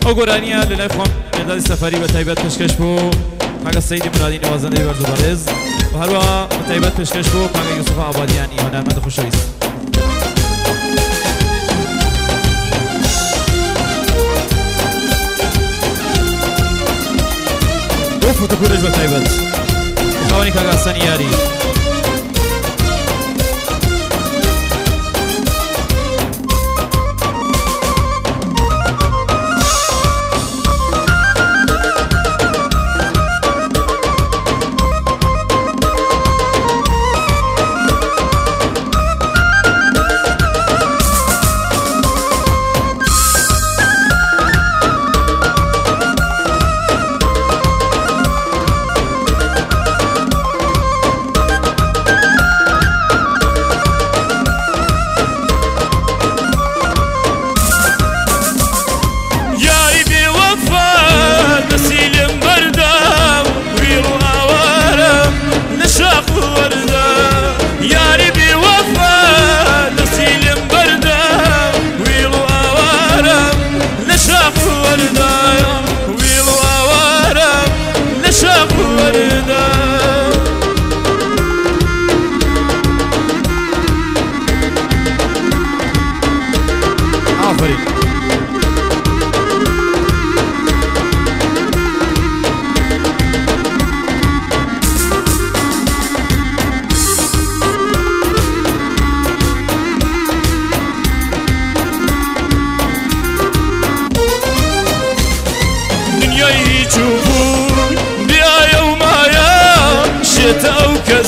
ئەو گۆرانیە لە لای خۆم مێداڵی سەفەری بە تایبەت پێشکەش بوو کاکە سەیدی مرادی نوازەندەی بەرز و بەڕێز و هەروەها بە تایبەت پێشکەش بوو کاکە یوسف ئابادیانی هۆنەرمەند خۆشەویست. بۆ فۆتۆکۆرش بە تایبەت خاوەنی کاکە حەسەنی یاری.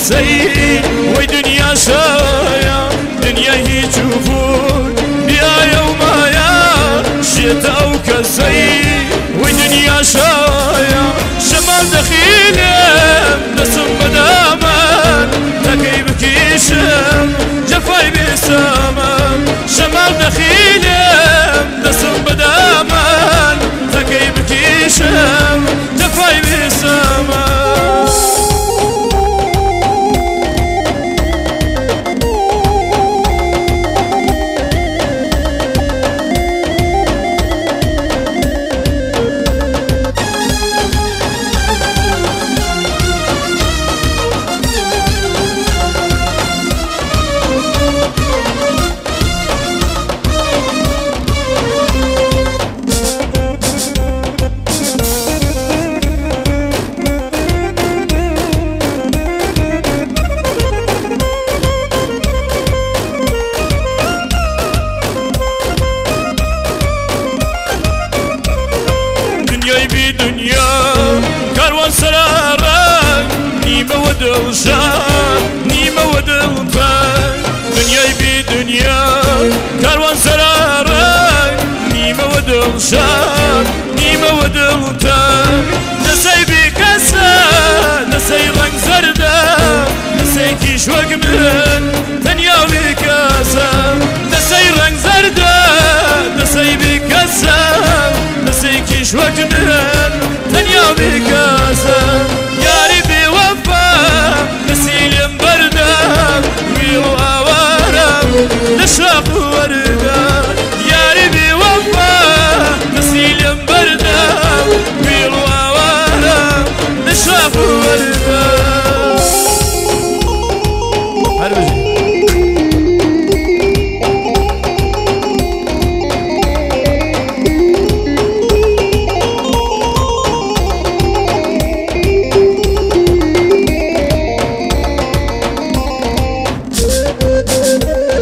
سيد وي دنيا شايا دنيا هيج وفول بيا يوما يا شتا وكسيد وي دنيا شايا شمال دخيلم نسم مدامن تكي بكيشم جفاي بسامن شمال دخيلم نسم مدامن تكي بكيشم جفاي بسامن نيمة ودلتان دنياي بدنيا كاروان سرارك نيمة ودلشان نيمة ودلتان نسي بكسا نسي رنگ زردا نسي كيش وقمن دنيا بكسا نسي رنگ زردا نسي بكسا نسي كيش وقمن دنيا بكسا ياري بوفا نسيلم بردم ويلو أوارم نشاق وردم ياري بوفا نسيلم بردم ويلو أوارم نشاق وردم هربجي Thank you.